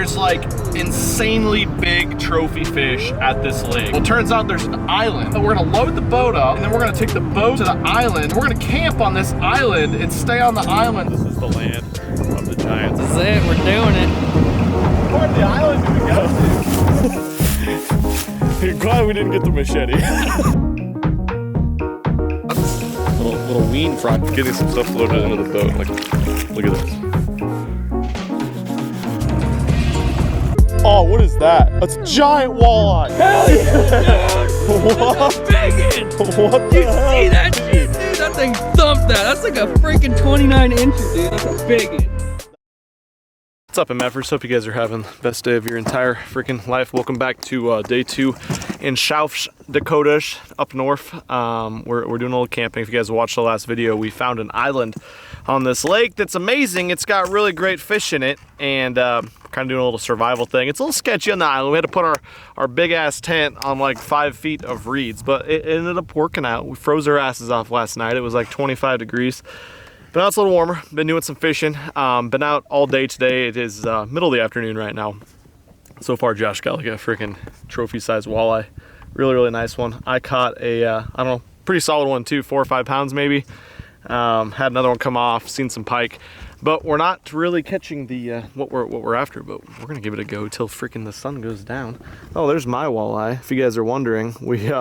there's like insanely big trophy fish at this lake. Well, it turns out there's an island. We're gonna load the boat up and then we're gonna take the boat to the island. We're gonna camp on this island and stay on the island. This is the land of the giants. This is it, we're doing it. What part of the island do we go to? You're glad we didn't get the machete. little wean fry. Getting some stuff loaded into the boat. Like, look at this. Oh, what is that? That's a giant walleye. Hell yeah, dude! What? That's a big one. What the hell? See that shit, dude? That thing thumped that. That's like a freaking 29 incher, dude. That's a big one. What's up, MFers? Hope you guys are having the best day of your entire freaking life. Welcome back to day 2 in South Dakota, up north. We're doing a little camping. If you guys watched the last video, we found an island on this lake that's amazing. It's got really great fish in it, and kind of doing a little survival thing. It's a little sketchy on the island. We had to put our big ass tent on like 5 feet of reeds, but it ended up working out. We froze our asses off last night. It was like 25 degrees. But now it's a little warmer. Been doing some fishing. Been out all day today. It is middle of the afternoon right now. So far, Josh got like a freaking trophy-sized walleye. Really, really nice one. I caught a, I don't know, pretty solid one too, 4 or 5 pounds maybe. Had another one come off, seen some pike. But we're not really catching the what we're after, but we're gonna give it a go till freaking the sun goes down. Oh, there's my walleye. If you guys are wondering, we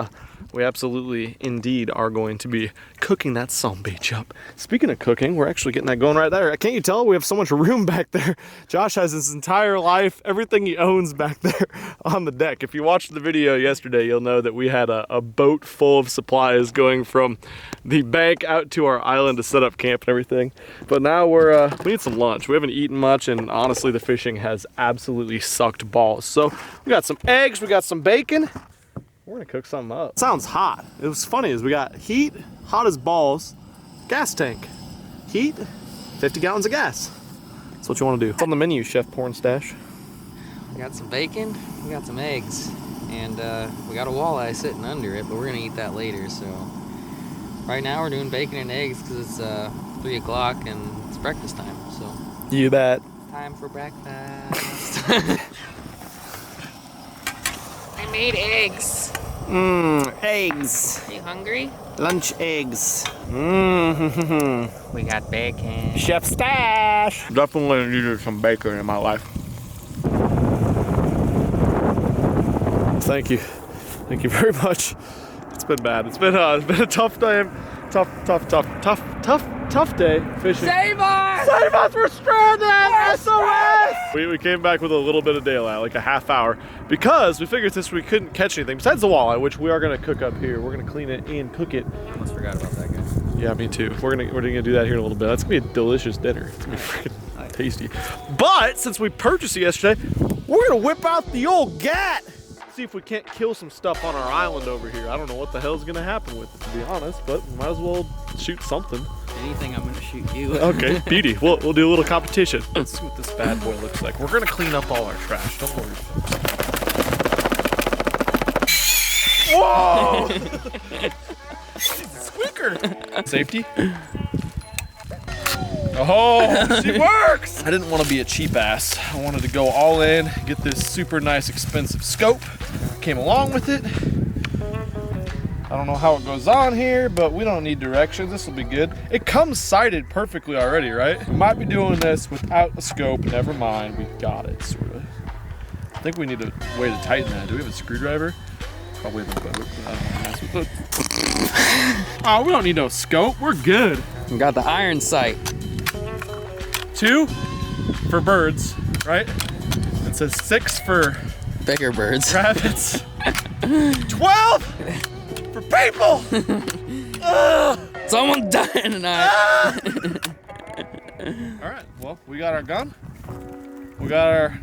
absolutely indeed are going to be cooking that sumbitch up. Speaking of cooking, we're actually getting that going right there. Can't you tell we have so much room back there? Josh has his entire life, everything he owns back there on the deck. If you watched the video yesterday, you'll know that we had a boat full of supplies going from the bank out to our island to set up camp and everything. But now we need some lunch. We haven't eaten much, and honestly, the fishing has absolutely sucked balls. So we got some eggs, we got some bacon. We're gonna cook something up. Sounds hot. It was funny is we got heat, hot as balls, gas tank. Heat, 50 gallons of gas. That's what you wanna do. What's on the menu, Chef Porn Stash? We got some bacon, we got some eggs, and we got a walleye sitting under it, but we're gonna eat that later, so. Right now we're doing bacon and eggs because it's 3 o'clock and it's breakfast time, so. You bet. Time for breakfast. I made eggs. Eggs. Are you hungry? Lunch eggs. We got bacon. Chef Stash. Definitely needed some bacon in my life. Thank you. Thank you very much. It's been bad. It's been a tough day. Tough day fishing. Save us! Save us! We're stranded! SOS! We came back with a little bit of daylight, like a half hour, because we figured since we couldn't catch anything besides the walleye, which we are gonna cook up here. We're gonna clean it and cook it. I almost forgot about that guy. Yeah, me too. We're gonna do that here in a little bit. That's gonna be a delicious dinner. It's gonna be freaking tasty. But since we purchased it yesterday, we're gonna whip out the old gat. See if we can't kill some stuff on our island over here. I don't know what the hell's gonna happen with it, to be honest, but we might as well shoot something. Anything, I'm gonna shoot you. Okay, beauty. We'll do a little competition. Let's see what this bad boy looks like. We're gonna clean up all our trash. Don't worry. Whoa! Squeaker. Safety. Oh, she works! I didn't want to be a cheap ass. I wanted to go all in, get this super nice, expensive scope. Came along with it. I don't know how it goes on here, but we don't need directions. This will be good. It comes sighted perfectly already, right? We might be doing this without a scope. Never mind, we got it, sort of. I think we need a way to tighten that. Do we have a screwdriver? Probably have a boat. Oh, we don't need no scope. We're good. We got the iron sight. 2 for birds, right? It says 6 for bigger birds. rabbits. 12 for people. Someone's dying tonight. All right, well, we got our gun. We got our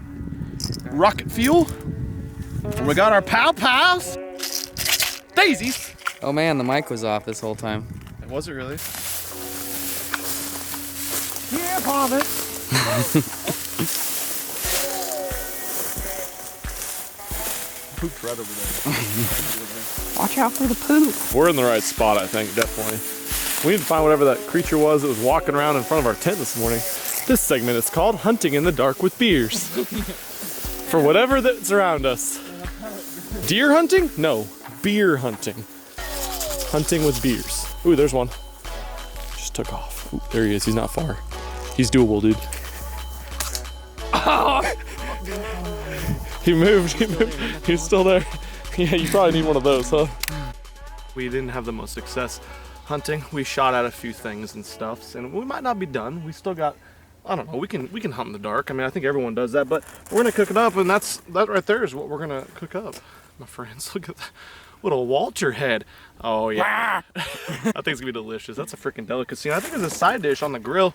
rocket fuel. And we got our pow-pows. Daisies. Oh man, the mic was off this whole time. Was it really? Yeah, vomit. Pooped right over there. Watch out for the poop. We're in the right spot, I think, definitely. We need to find whatever that creature was that was walking around in front of our tent this morning. This segment is called Hunting in the Dark with Beers. for whatever that's around us. Deer hunting? No, beer hunting. Hunting with beers. Ooh, there's one. Just took off. Ooh, there he is. He's not far. He's doable, dude. Oh! He moved. He moved. He's still there. Yeah, you probably need one of those, huh? We didn't have the most success hunting. We shot at a few things and stuff, and we might not be done. We still got, I don't know, we can hunt in the dark. I mean, I think everyone does that, but we're gonna cook it up, and that right there is what we're gonna cook up. My friends, look at that. What a Walter head. Oh yeah. That thing's gonna be delicious. That's a freaking delicacy. And I think as a side dish on the grill,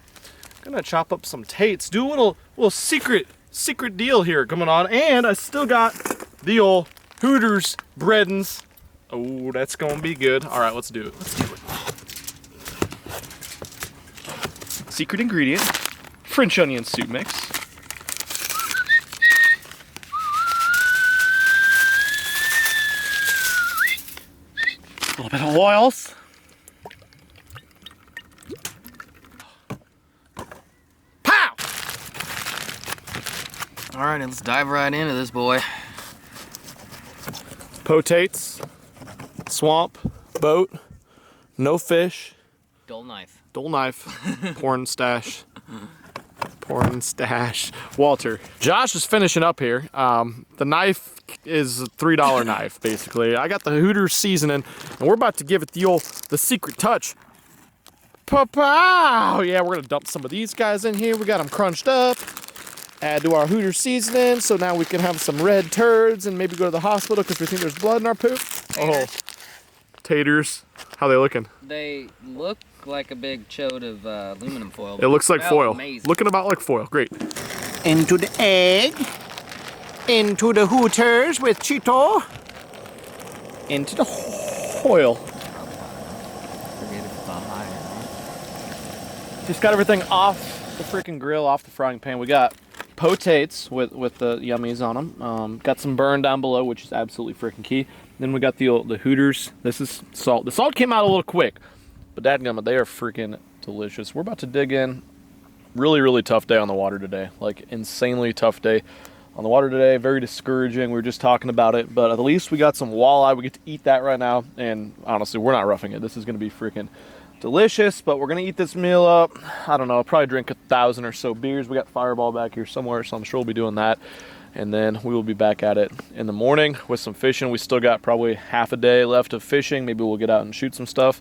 I'm gonna chop up some tates. Do a little secret deal here coming on. And I still got the old Hooters breadins. Oh, that's gonna be good. All right, let's do it. Let's do it. Secret ingredient, French onion soup mix. A little bit of oils. Pow! All right, let's dive right into this boy. Potates, swamp, boat, no fish. Dull knife. Dull knife, porn stash. Porn stash. Walter. Josh is finishing up here. The knife is a $3 knife, basically. I got the Hooters seasoning, and we're about to give it the secret touch. Pow! Yeah, we're gonna dump some of these guys in here. We got them crunched up. Add to our Hooters seasoning, so now we can have some red turds and maybe go to the hospital because we think there's blood in our poop. Oh, taters. How they looking? They look like a big chode of aluminum foil. It looks like foil. Amazing. Looking about like foil. Great. Into the egg. Into the Hooters with Cheeto. Into the oil. Forget it's on higher. Just got everything off the freaking grill, off the frying pan. We got potates with the yummies on them. Got some burn down below, which is absolutely freaking key. Then we got the Hooters. This is salt. The salt came out a little quick, but dadgummit, they are freaking delicious. We're about to dig in. Really, really tough day on the water today. Like, insanely tough day on the water today. Very discouraging. We were just talking about it, but at least we got some walleye. We get to eat that right now, and honestly, we're not roughing it. This is going to be freaking delicious, but we're going to eat this meal up. I don't know, I'll probably drink 1,000 or so beers. We got Fireball back here somewhere, so I'm sure we'll be doing that. And then we will be back at it in the morning with some fishing. We still got probably half a day left of fishing. Maybe we'll get out and shoot some stuff.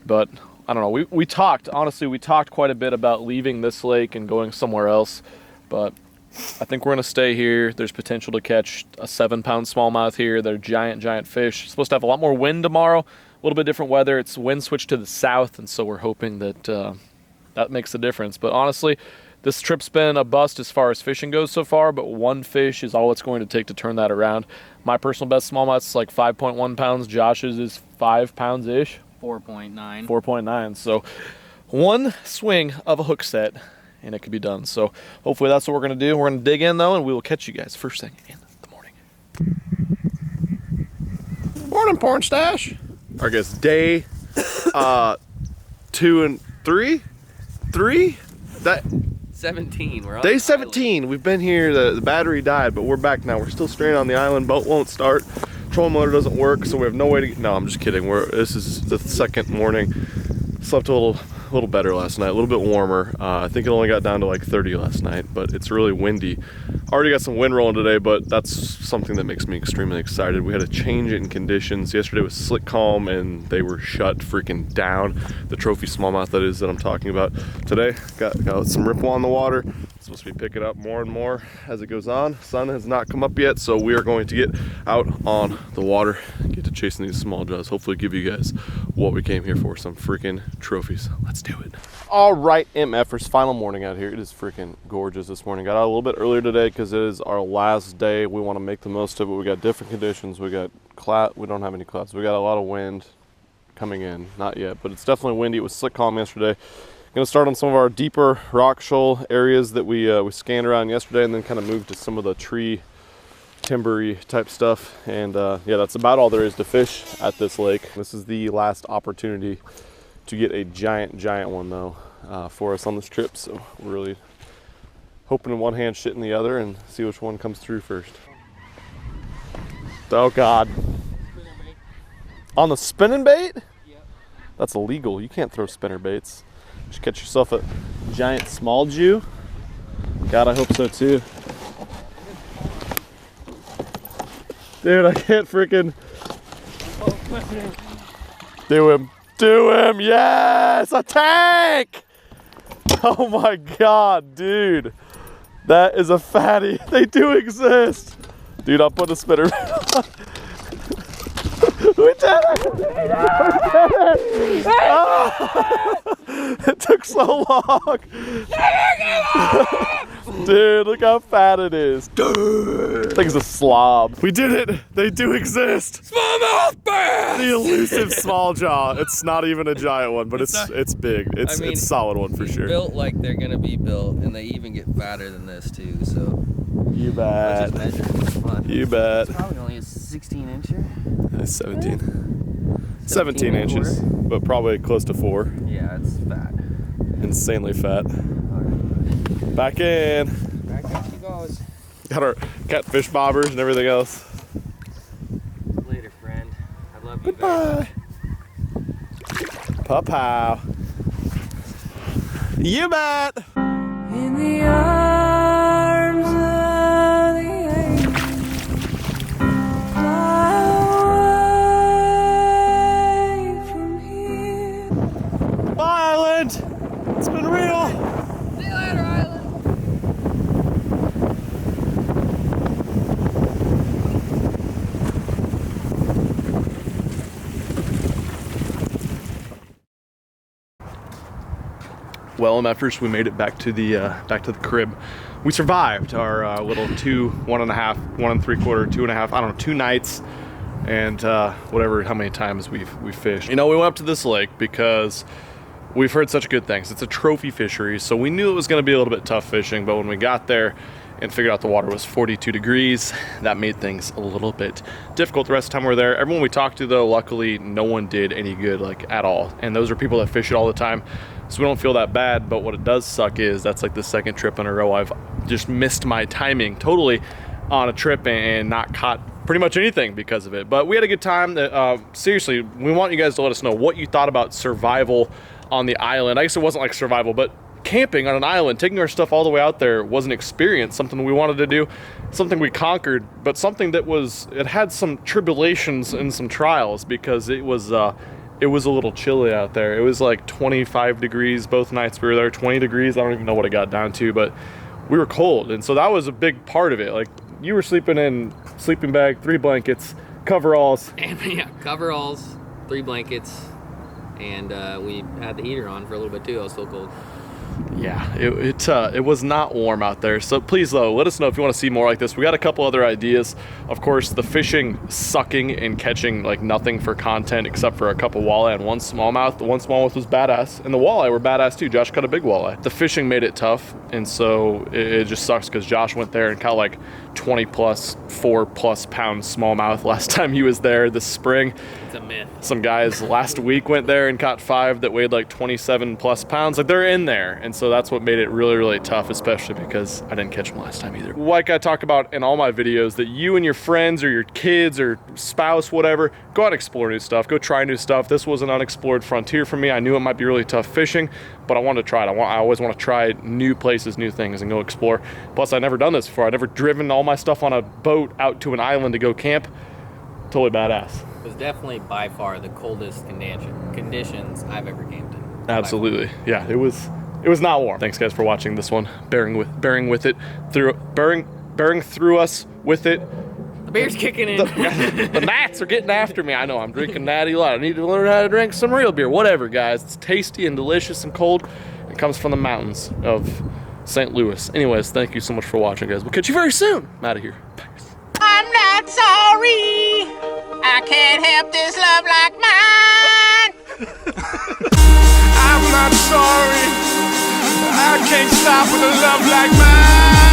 But I don't know. We talked, honestly, we talked quite a bit about leaving this lake and going somewhere else. But I think we're going to stay here. There's potential to catch a 7-pound smallmouth here. They're giant, giant fish. It's supposed to have a lot more wind tomorrow. A little bit different weather. It's wind switched to the south, and so we're hoping that that makes a difference. But honestly, this trip's been a bust as far as fishing goes so far, but one fish is all it's going to take to turn that around. My personal best smallmouth is like 5.1 pounds. Josh's is 5 pounds-ish. 4.9. 4.9. So one swing of a hook set, and it could be done. So hopefully that's what we're going to do. We're going to dig in, though, and we will catch you guys first thing in the morning. Morning, porn stash. All right, guys, day 2 and 3? 3? That 17. We're on day the 17. island. We've been here. The battery died, but we're back now. We're still stranded on the island. Boat won't start. Trolling motor doesn't work, so we have no way to get. No, I'm just kidding. This is the second morning. Slept a little better last night. A little bit warmer. I think it only got down to like 30 last night, but it's really windy. Already got some wind rolling today, but that's something that makes me extremely excited. We had a change in conditions. Yesterday was slick calm, and they were shut freaking down. The trophy smallmouth that I'm talking about. Today got some ripple on the water. It's supposed to be picking up more and more as it goes on. Sun has not come up yet, so we are going to get out on the water and get to chasing these small jaws. Hopefully give you guys what we came here for, some freaking trophies. Let's do it. All right, MFers, final morning out here. It is freaking gorgeous this morning. Got out a little bit earlier today because it is our last day. We want to make the most of it. We got different conditions. We got we don't have any clouds. We got a lot of wind coming in. Not yet, but it's definitely windy. It was slick calm yesterday. Gonna start on some of our deeper rock shoal areas that we scanned around yesterday, and then kind of move to some of the tree timbery type stuff. And yeah, that's about all there is to fish at this lake. This is the last opportunity to get a giant one though for us on this trip, so we're really hoping in one hand, shit in the other, and see which one comes through first. Oh God. On the spinning bait? Yep. That's illegal. You can't throw spinner baits. Just catch yourself a giant small Jew. God, I hope so too. Dude, I can't freaking do him. Do him, yes, a tank! Oh my God, dude. That is a fatty. They do exist. Dude, I'll put a spinner. We did it! We did it! Oh! It took so long. Dude, look how fat it is. Dude. Thing's a slob. We did it. They do exist. Smallmouth bass! The elusive small jaw. It's not even a giant one, but it's big. It's a solid one for sure. Built like they're gonna be built, and they even get fatter than this too. So you bet. I'll just measure it for fun. You bet. It's probably only a 16 incher. It's 17. 17 inches, but probably close to 4. Yeah, it's fat. Insanely fat. Back in. Back up she goes. Got our catfish bobbers and everything else. Later, friend. I love you. Goodbye. Pow. You bet. In the arms of the angel, fly away from here. Bye, Island. It's been real. See you later, Island. Well, Meffers, we made it back to the crib. We survived our little 2, 1.5, 1 3/4, 2.5, I don't know, 2 nights, and whatever, how many times we've fished. You know, we went up to this lake because we've heard such good things. It's a trophy fishery, so we knew it was going to be a little bit tough fishing, but when we got there and figured out the water was 42 degrees, that made things a little bit difficult the rest of the time we were there. Everyone we talked to, though, luckily no one did any good, like, at all. And those are people that fish it all the time, so we don't feel that bad. But what it does suck is that's like the second trip in a row I've just missed my timing totally on a trip and not caught pretty much anything because of it. But we had a good time. Seriously, we want you guys to let us know what you thought about survival on the island. I guess it wasn't like survival, but camping on an island, taking our stuff all the way out there was an experience, something we wanted to do, something we conquered, but something that it had some tribulations and some trials because it was a little chilly out there. It was like 25 degrees both nights we were there, 20 degrees. I don't even know what it got down to, but we were cold. And so that was a big part of it. Like, you were sleeping in sleeping bag, 3 blankets, coveralls. And yeah, coveralls, 3 blankets, and we had the heater on for a little bit too. I was so cold. Yeah, it was not warm out there. So please, though, let us know if you want to see more like this. We got a couple other ideas. Of course, the fishing sucking and catching like nothing for content except for a couple walleye and 1 smallmouth. The 1 smallmouth was badass, and the walleye were badass too. Josh caught a big walleye. The fishing made it tough, and so it just sucks because Josh went there and caught like 20 plus, 4 plus pound smallmouth last time he was there this spring. It's a myth. Some guys last week went there and caught 5 that weighed like 27 plus pounds. Like, they're in there. And so that's what made it really, really tough, especially because I didn't catch them last time either. Like I talk about in all my videos, that you and your friends or your kids or spouse, whatever, go out and explore new stuff. Go try new stuff. This was an unexplored frontier for me. I knew it might be really tough fishing, but I wanted to try it. I always want to try new places, new things, and go explore. Plus, I'd never done this before. I'd never driven all my stuff on a boat out to an island to go camp. Totally badass. It was definitely by far the coldest conditions I've ever camped in. Absolutely. Yeah, it was not warm. Thanks, guys, for watching this one. Bearing through us with it. The beer's kicking in. The gnats are getting after me. I know, I'm drinking Natty Light. I need to learn how to drink some real beer. Whatever, guys. It's tasty and delicious and cold. It comes from the mountains of St. Louis. Anyways, thank you so much for watching, guys. We'll catch you very soon. I'm out of here. Peace. I'm not sorry. I can't help this love like mine. I'm not sorry. I can't stop with a love like mine.